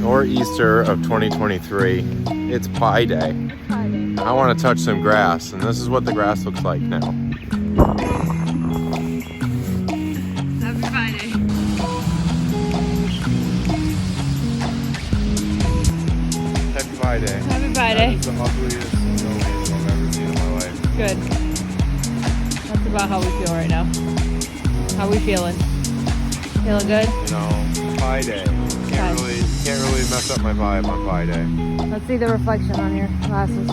or Easter of 2023. It's Pie Day. Pie Day. I want to touch some grass, and this is what the grass looks like now. Happy Pie Day. Happy Pie Day. Happy Pie That Day. is the ugliest snow angel I've ever seen in my life. Good. That's about how we feel right now. How we feeling? Feeling good? You know, Pie Day. Can't really mess up my vibe on Pie Day. Let's see the reflection on your glasses.